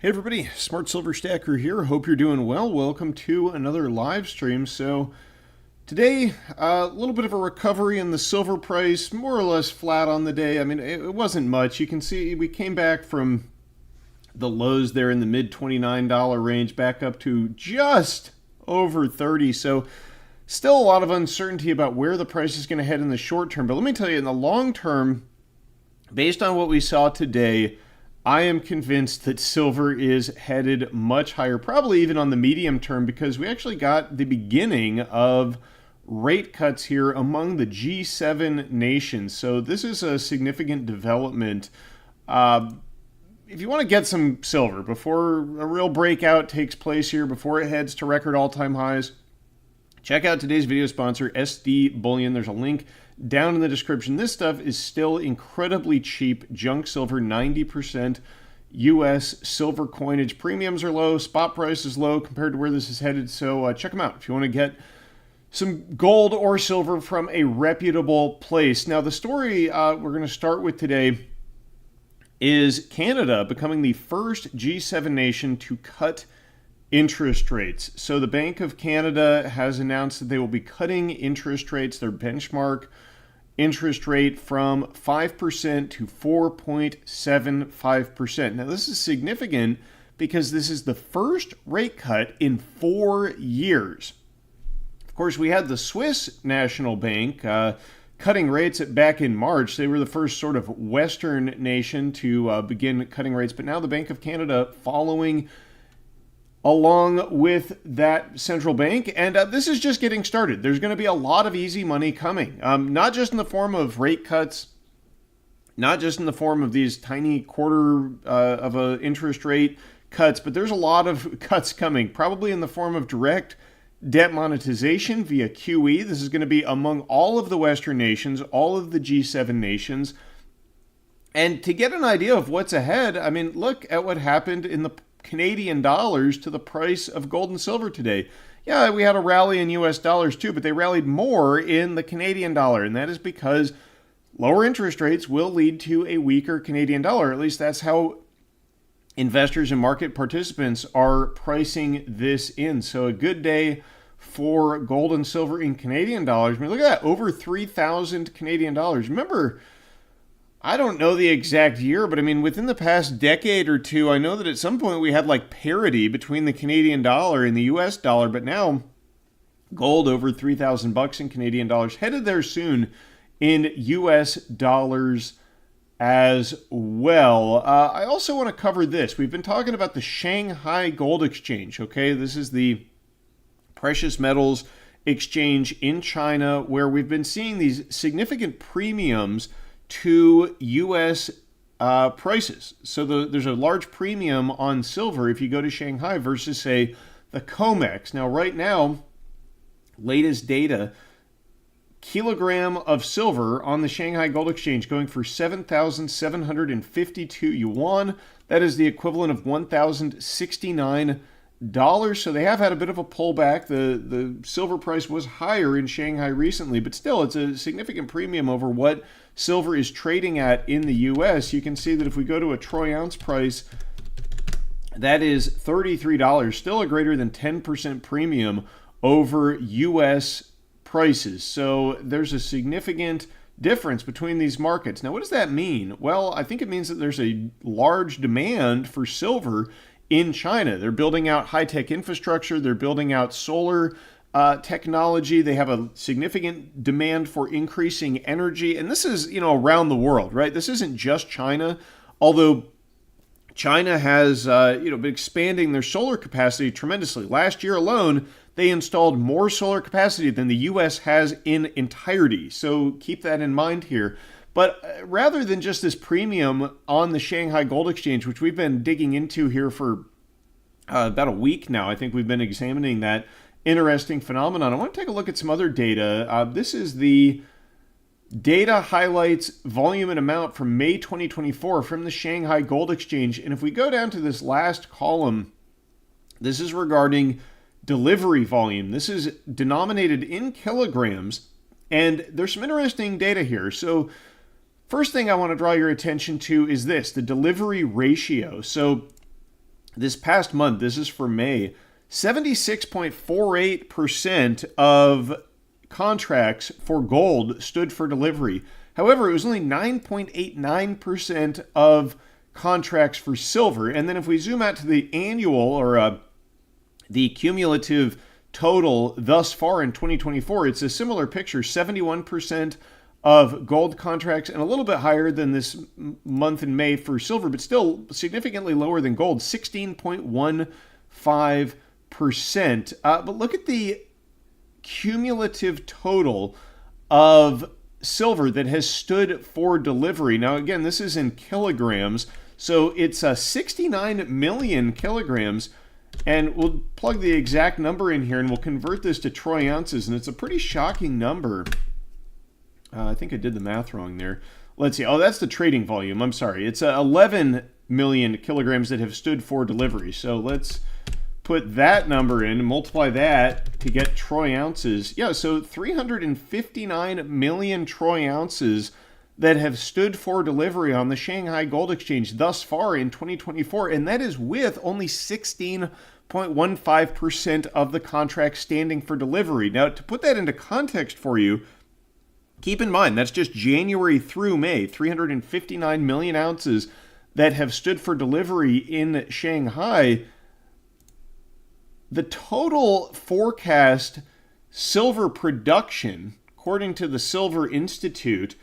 Hey everybody, Smart Silver Stacker here. Hope you're doing well. Welcome to another live stream. So today, a little bit of a recovery in the silver price, more or less flat on the day. I mean, it wasn't much. You can see we came back from the lows there in the mid $29 range back up to just over 30. So still a lot of uncertainty about where the price is going to head in the short term. But let me tell you, in the long term, based on what we saw today, I am convinced that silver is headed much higher, probably even on the medium term, because we actually got the beginning of rate cuts here among the G7 nations. So this is a significant development. If you want to get some silver before a real breakout takes place here, before it heads to record all-time highs, check out today's video sponsor, SD Bullion. There's a link down in the description. This stuff is still incredibly cheap. Junk silver, 90% US silver coinage. Premiums are low. Spot price is low compared to where this is headed. So check them out if you want to get some gold or silver from a reputable place. Now, the story we're going to start with today is Canada becoming the first G7 nation to cut interest rates. So the Bank of Canada has announced that they will be cutting interest rates, their benchmark interest rate, from 5% to 4.75%. Now this is significant because this is the first rate cut in 4 years. Of course, we had the Swiss National Bank cutting rates back in March. They were the first sort of Western nation to begin cutting rates, but now the Bank of Canada following along with that central bank. And this is just getting started. There's going to be a lot of easy money coming, not just in the form of rate cuts, not just in the form of these tiny quarter of a interest rate cuts, but there's a lot of cuts coming, probably in the form of direct debt monetization via QE. This is going to be among all of the Western nations, all of the G7 nations. And to get an idea of what's ahead, I mean, look at what happened in the Canadian dollars to the price of gold and silver today. Yeah, we had a rally in US dollars too, but they rallied more in the Canadian dollar, and that is because lower interest rates will lead to a weaker Canadian dollar. At least that's how investors and market participants are pricing this in. So a good day for gold and silver in Canadian dollars. I mean, look at that, over 3,000 Canadian dollars. Remember, I don't know the exact year, but I mean, within the past decade or two, I know that at some point we had like parity between the Canadian dollar and the US dollar, but now gold over 3,000 bucks in Canadian dollars, headed there soon in US dollars as well. I also want to cover this. We've been talking about the Shanghai Gold Exchange, okay? This is the precious metals exchange in China where we've been seeing these significant premiums to U.S. prices. So there's a large premium on silver if you go to Shanghai versus, say, the COMEX. Now, right now, latest data, kilogram of silver on the Shanghai Gold Exchange going for 7,752 yuan. That is the equivalent of $1,069. So they have had a bit of a pullback. The silver price was higher in Shanghai recently, but still it's a significant premium over what silver is trading at in the US. You can see that if we go to a troy ounce price, that is $33, still a greater than 10% premium over US prices. So there's a significant difference between these markets. Now, what does that mean? Well, I think it means that there's a large demand for silver in China. They're building out high-tech infrastructure. They're building out solar technology. They have a significant demand for increasing energy. And this is, around the world, right? This isn't just China, although China has, been expanding their solar capacity tremendously. Last year alone, they installed more solar capacity than the U.S. has in entirety. So keep that in mind here. But rather than just this premium on the Shanghai Gold Exchange, which we've been digging into here for about a week now, I think we've been examining that interesting phenomenon. I want to take a look at some other data. This is the data highlights volume and amount from May 2024 from the Shanghai Gold Exchange. And if we go down to this last column, this is regarding delivery volume. This is denominated in kilograms. And there's some interesting data here. So first thing I want to draw your attention to is this, the delivery ratio. So This past month, this is for May, 76.48% of contracts for gold stood for delivery. However, it was only 9.89% of contracts for silver. And then if we zoom out to the annual or the cumulative total thus far in 2024, it's a similar picture, 71% of gold contracts and a little bit higher than this month in May for silver, but still significantly lower than gold, 16.15%. But look at the cumulative total of silver that has stood for delivery. Now, again, this is in kilograms, so it's 69 million kilograms. And we'll plug the exact number in here and we'll convert this to troy ounces. And it's a pretty shocking number. I think I did the math wrong there. Let's see. Oh, that's the trading volume. I'm sorry. It's 11 million kilograms that have stood for delivery. So let's put that number in and multiply that to get troy ounces. Yeah, so 359 million troy ounces that have stood for delivery on the Shanghai Gold Exchange thus far in 2024, and that is with only 16.15% of the contracts standing for delivery. Now, to put that into context for you, keep in mind, that's just January through May, 359 million ounces that have stood for delivery in Shanghai. The total forecast silver production, according to the Silver Institute,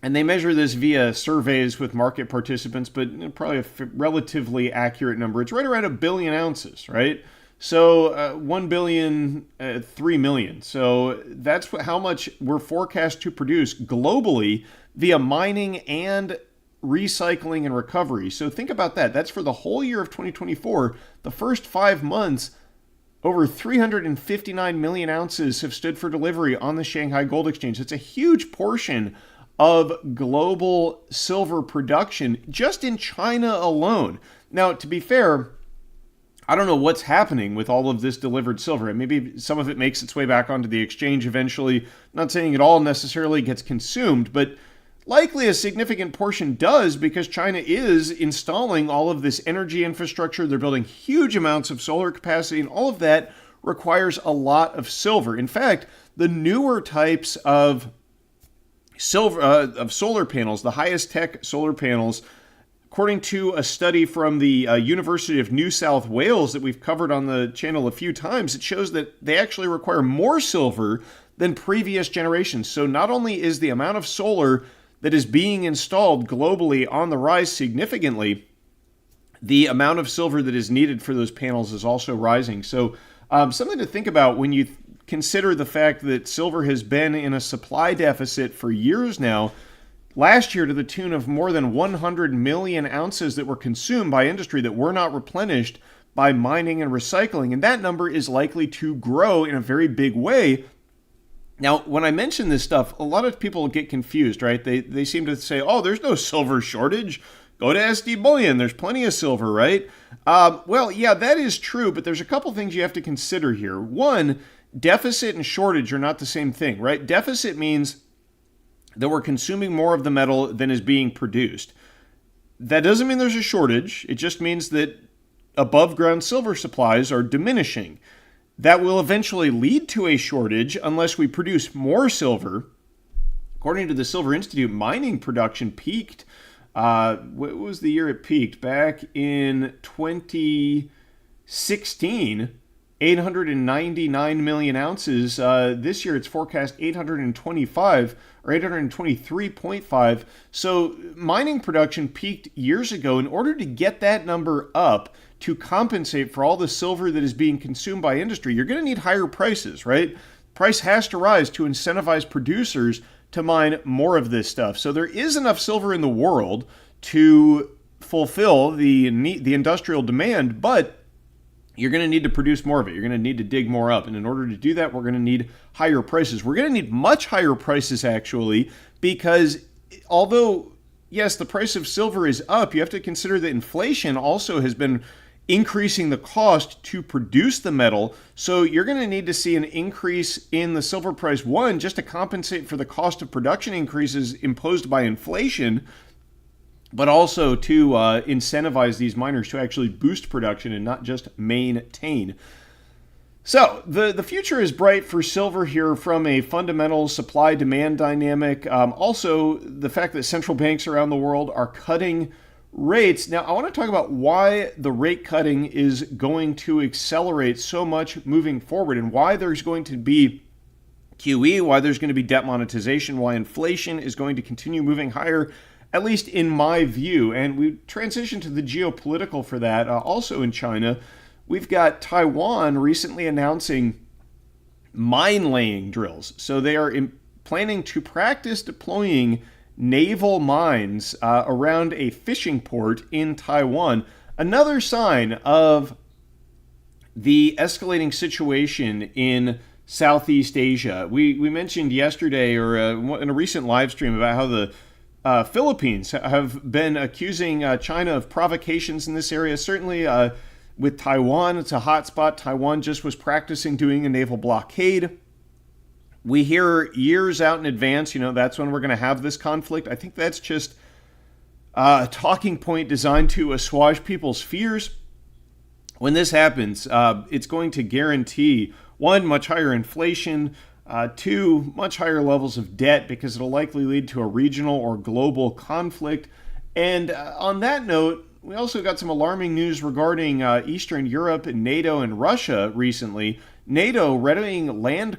and they measure this via surveys with market participants, but probably a relatively accurate number. It's right around 1 billion ounces, right? So 1 billion, 3 million. So that's how much we're forecast to produce globally via mining and recycling and recovery. So think about that. That's for the whole year of 2024. The first 5 months, over 359 million ounces have stood for delivery on the Shanghai Gold Exchange. It's a huge portion of global silver production just in China alone. Now, to be fair, I don't know what's happening with all of this delivered silver. And maybe some of it makes its way back onto the exchange eventually. I'm not saying it all necessarily gets consumed, but likely a significant portion does because China is installing all of this energy infrastructure. They're building huge amounts of solar capacity, and all of that requires a lot of silver. In fact, the newer types of solar panels, the highest tech solar panels, according to a study from the University of New South Wales that we've covered on the channel a few times, it shows that they actually require more silver than previous generations. So not only is the amount of solar that is being installed globally on the rise significantly, the amount of silver that is needed for those panels is also rising. So something to think about when you consider the fact that silver has been in a supply deficit for years now. Last year, to the tune of more than 100 million ounces that were consumed by industry that were not replenished by mining and recycling. And that number is likely to grow in a very big way. Now, when I mention this stuff, a lot of people get confused, right? They seem to say, oh, there's no silver shortage. Go to SD Bullion. There's plenty of silver, right? Well, yeah, that is true, but there's a couple things you have to consider here. One, deficit and shortage are not the same thing, right? Deficit means that we're consuming more of the metal than is being produced. That doesn't mean there's a shortage. It just means that above ground silver supplies are diminishing. That will eventually lead to a shortage unless we produce more silver. According to the Silver Institute, mining production peaked. What was the year it peaked? Back in 2016. 899 million ounces. This year it's forecast 825 or 823.5. So mining production peaked years ago. In order to get that number up to compensate for all the silver that is being consumed by industry, you're going to need higher prices, right? Price has to rise to incentivize producers to mine more of this stuff. So there is enough silver in the world to fulfill the industrial demand, but you're going to need to produce more of it. You're going to need to dig more up. And in order to do that, we're going to need higher prices. We're going to need much higher prices, actually, because although, yes, the price of silver is up, you have to consider that inflation also has been increasing the cost to produce the metal. So you're going to need to see an increase in the silver price, one, just to compensate for the cost of production increases imposed by inflation. but also to incentivize these miners to actually boost production and not just maintain. So the future is bright for silver here from a fundamental supply-demand dynamic. Also, the fact that central banks around the world are cutting rates. Now, I want to talk about why the rate cutting is going to accelerate so much moving forward and why there's going to be QE, why there's going to be debt monetization, why inflation is going to continue moving higher, at least in my view. And we transition to the geopolitical for that. Also in China, we've got Taiwan recently announcing mine laying drills. So they are planning to practice deploying naval mines around a fishing port in Taiwan. Another sign of the escalating situation in Southeast Asia. We mentioned yesterday or in a recent live stream about how the Philippines have been accusing China of provocations in this area. Certainly with Taiwan, it's a hot spot. Taiwan just was practicing doing a naval blockade. We hear years out in advance, that's when we're going to have this conflict. I think that's just a talking point designed to assuage people's fears. When this happens, it's going to guarantee, one, much higher inflation, two, much higher levels of debt because it'll likely lead to a regional or global conflict. And on that note, we also got some alarming news regarding Eastern Europe and NATO and Russia recently. NATO readying land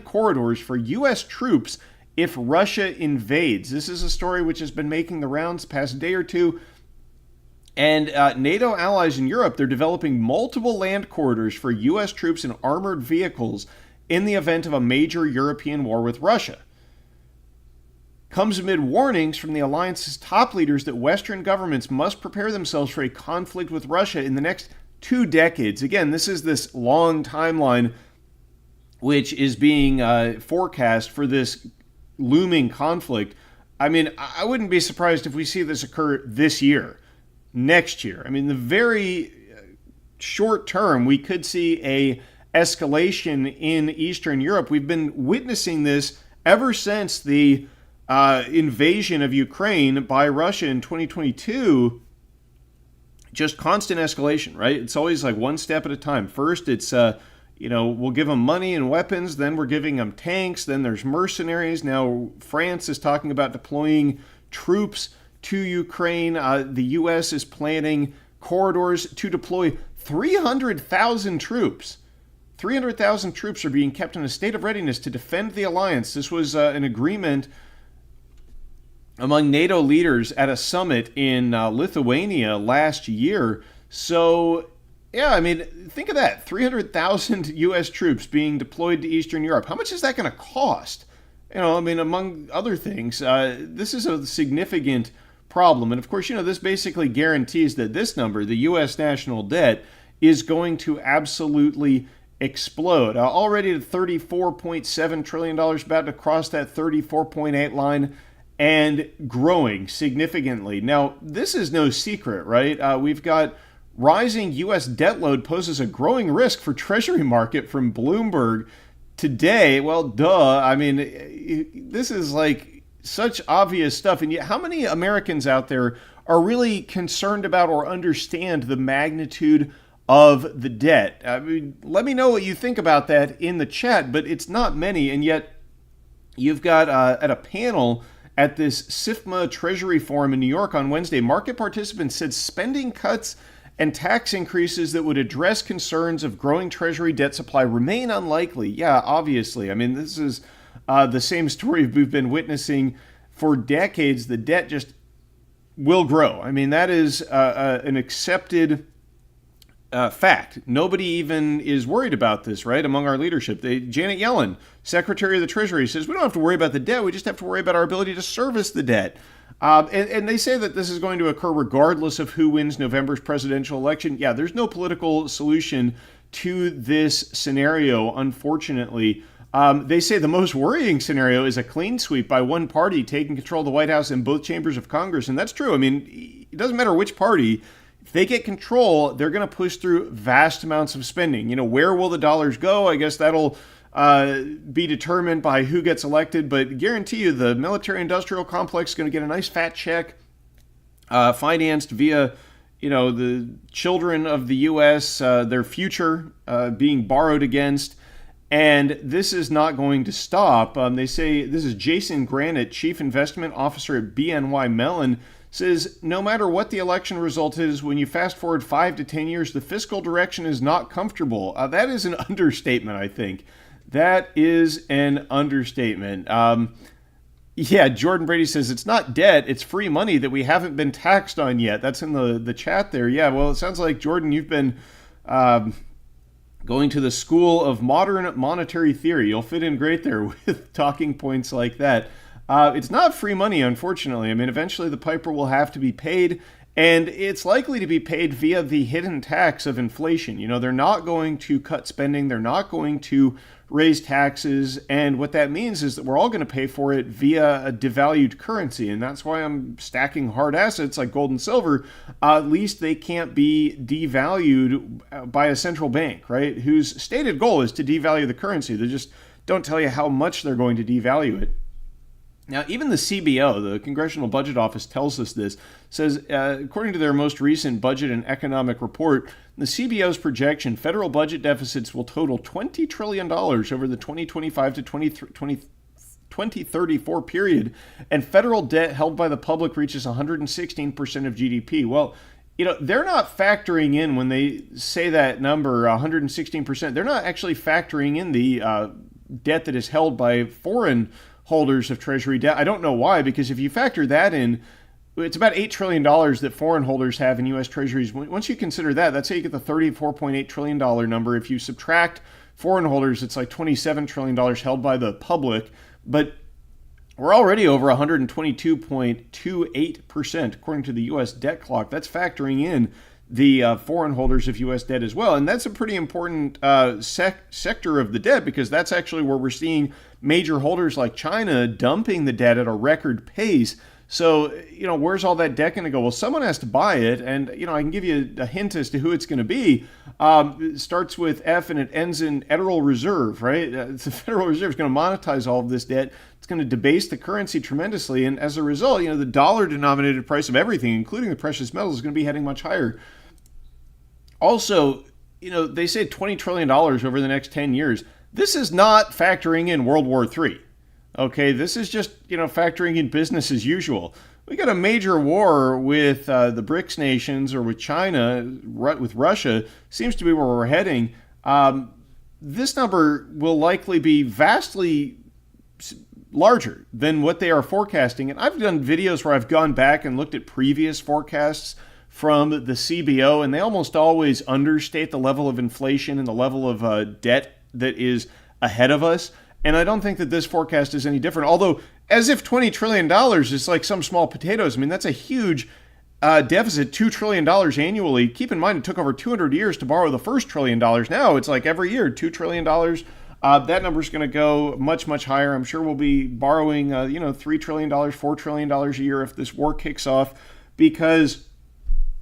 corridors for U.S. troops if Russia invades. This is a story which has been making the rounds the past day or two. And NATO allies in Europe, they're developing multiple land corridors for U.S. troops and armored vehicles in the event of a major European war with Russia. Comes amid warnings from the alliance's top leaders that Western governments must prepare themselves for a conflict with Russia in the next 2 decades. Again, this is this long timeline which is being forecast for this looming conflict. I mean, I wouldn't be surprised if we see this occur this year, next year. I mean, the very short term, we could see a escalation in Eastern Europe. We've been witnessing this ever since the invasion of Ukraine by Russia in 2022. Just constant escalation, right? It's always like one step at a time. First, it's we'll give them money and weapons, then we're giving them tanks, then there's mercenaries. Now France is talking about deploying troops to Ukraine. The U.S. is planning corridors to deploy 300,000 troops. 300,000 troops are being kept in a state of readiness to defend the alliance. This was an agreement among NATO leaders at a summit in Lithuania last year. So, yeah, I mean, think of that. 300,000 U.S. troops being deployed to Eastern Europe. How much is that going to cost? Among other things, this is a significant problem. And of course, this basically guarantees that this number, the U.S. national debt, is going to absolutely explode. Already at $34.7 trillion, about to cross that 34.8 line, and growing significantly. Now, this is no secret, right? We've got rising U.S. debt load poses a growing risk for Treasury market from Bloomberg today. Well, duh. I mean, this is like such obvious stuff. And yet, how many Americans out there are really concerned about or understand the magnitude of the debt? I mean, let me know what you think about that in the chat, but it's not many. And yet, you've got at a panel at this SIFMA Treasury Forum in New York on Wednesday, market participants said spending cuts and tax increases that would address concerns of growing Treasury debt supply remain unlikely. Yeah, obviously. I mean, this is the same story we've been witnessing for decades. The debt just will grow. I mean, that is an accepted fact. Nobody even is worried about this, right, among our leadership. Janet Yellen, Secretary of the Treasury, says we don't have to worry about the debt. We just have to worry about our ability to service the debt. And they say that this is going to occur regardless of who wins November's presidential election. Yeah, there's no political solution to this scenario, unfortunately. They say the most worrying scenario is a clean sweep by one party taking control of the White House and both chambers of Congress. And that's true. I mean, it doesn't matter which party. If they get control, they're going to push through vast amounts of spending. Where will the dollars go? I guess that'll be determined by who gets elected, but guarantee you the military-industrial complex is going to get a nice fat check, financed via, the children of the U.S., their future being borrowed against. And this is not going to stop. They say, this is Jason Granite, Chief Investment Officer at BNY Mellon, says no matter what the election result is, when you fast forward 5 to 10 years, the fiscal direction is not comfortable. That is an understatement, I think. That is an understatement. Yeah, Jordan Brady says it's not debt, it's free money that we haven't been taxed on yet. That's in the chat there. Yeah, well, it sounds like, Jordan, you've been going to the school of modern monetary theory. You'll fit in great there with talking points like that. It's not free money, unfortunately. I mean, eventually the piper will have to be paid, and it's likely to be paid via the hidden tax of inflation. They're not going to cut spending. They're not going to raise taxes. And what that means is that we're all going to pay for it via a devalued currency. And that's why I'm stacking hard assets like gold and silver. At least they can't be devalued by a central bank, right? Whose stated goal is to devalue the currency. They just don't tell you how much they're going to devalue it. Now, even the CBO, the Congressional Budget Office, tells us this, says, according to their most recent budget and economic report, the CBO's projection, federal budget deficits will total $20 trillion over the 2025 to 2034 period, and federal debt held by the public reaches 116% of GDP. Well, they're not factoring in, when they say that number, 116%, they're not actually factoring in the debt that is held by foreign holders of Treasury debt. I don't know why, because if you factor that in, it's about $8 trillion that foreign holders have in U.S. Treasuries. Once you consider that, that's how you get the $34.8 trillion number. If you subtract foreign holders, it's like $27 trillion held by the public. But we're already over 122.28%, according to the U.S. debt clock. That's factoring in the foreign holders of U.S. debt as well. And that's a pretty important sector of the debt, because that's actually where we're seeing major holders like China dumping the debt at a record pace. So, where's all that debt going to go? Well, someone has to buy it. And, I can give you a hint as to who it's going to be. It starts with F and it ends in Federal Reserve, right? The Federal Reserve is going to monetize all of this debt. It's going to debase the currency tremendously. And as a result, the dollar-denominated price of everything, including the precious metals, is going to be heading much higher. Also, they say $20 trillion over the next 10 years. This is not factoring in World War III. Okay, this is just, factoring in business as usual. We got a major war with the BRICS nations, or with China, with Russia, seems to be where we're heading. This number will likely be vastly larger than what they are forecasting. And I've done videos where I've gone back and looked at previous forecasts from the CBO, and they almost always understate the level of inflation and the level of debt that is ahead of us. And I don't think that this forecast is any different. Although, as if $20 trillion is like some small potatoes. I mean, that's a huge deficit, $2 trillion annually. Keep in mind, it took over 200 years to borrow the first $1 trillion. Now it's like every year, $2 trillion. That number is going to go much, much higher. I'm sure we'll be borrowing, $3 trillion, $4 trillion a year if this war kicks off, because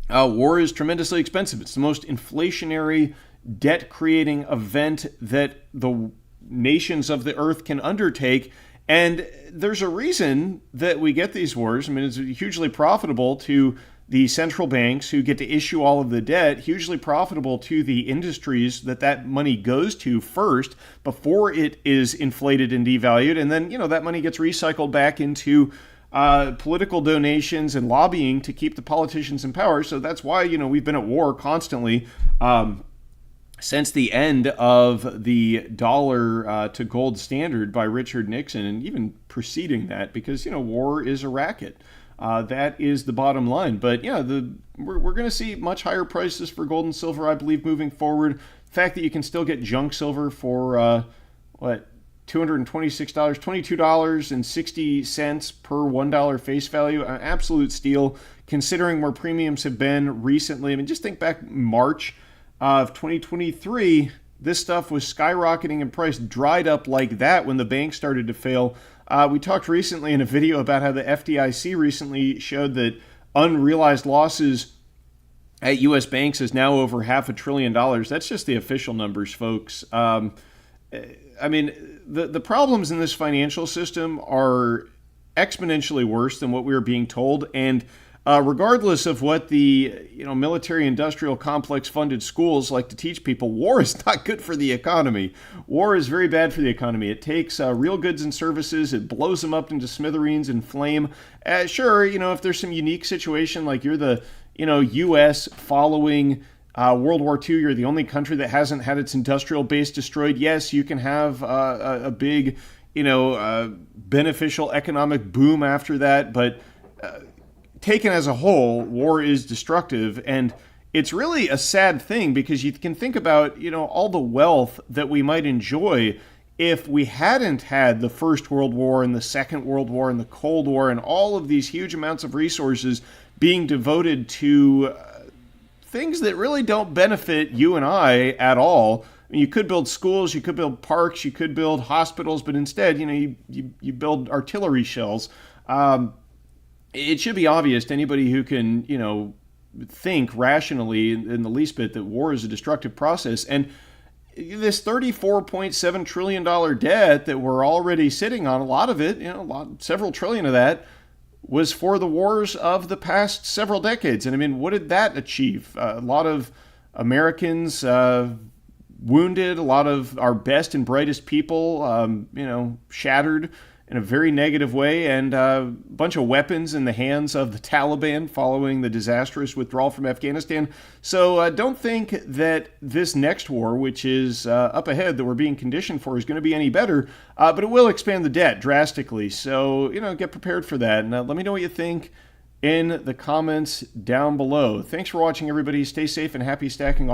war is tremendously expensive. It's the most inflationary, debt-creating event that the nations of the earth can undertake. And there's a reason that we get these wars. I mean, it's hugely profitable to the central banks who get to issue all of the debt, hugely profitable to the industries that money goes to first before it is inflated and devalued. And then, that money gets recycled back into political donations and lobbying to keep the politicians in power. So that's why, we've been at war constantly since the end of the dollar to gold standard by Richard Nixon, and even preceding that, because, war is a racket. That is the bottom line. But yeah, we're going to see much higher prices for gold and silver, I believe, moving forward. The fact that you can still get junk silver for, $226, $22.60 per $1 face value, an absolute steal, considering where premiums have been recently. I mean, just think back March of 2023, this stuff was skyrocketing in price, dried up like that when the banks started to fail. We talked recently in a video about how the FDIC recently showed that unrealized losses at U.S. banks is now over $500 billion. That's just the official numbers, folks. I mean, the problems in this financial system are exponentially worse than what we were being told. And regardless of what the military-industrial complex-funded schools like to teach people, war is not good for the economy. War is very bad for the economy. It takes real goods and services, it blows them up into smithereens and flame. Sure, if there's some unique situation like you're the U.S. following World War II, you're the only country that hasn't had its industrial base destroyed. Yes, you can have a big, beneficial economic boom after that, but taken as a whole, war is destructive, and it's really a sad thing because you can think about, all the wealth that we might enjoy if we hadn't had the First World War and the Second World War and the Cold War and all of these huge amounts of resources being devoted to things that really don't benefit you and I at all. I mean, you could build schools, you could build parks, you could build hospitals, but instead, you build artillery shells. It should be obvious to anybody who can, think rationally in the least bit that war is a destructive process. And this $34.7 trillion debt that we're already sitting on, a lot of it, several trillion of that, was for the wars of the past several decades. And I mean, what did that achieve? A lot of Americans wounded, a lot of our best and brightest people, shattered in a very negative way, and a bunch of weapons in the hands of the Taliban following the disastrous withdrawal from Afghanistan. So don't think that this next war, which is up ahead, that we're being conditioned for, is going to be any better, but it will expand the debt drastically. So, get prepared for that. And let me know what you think in the comments down below. Thanks for watching, everybody. Stay safe and happy stacking.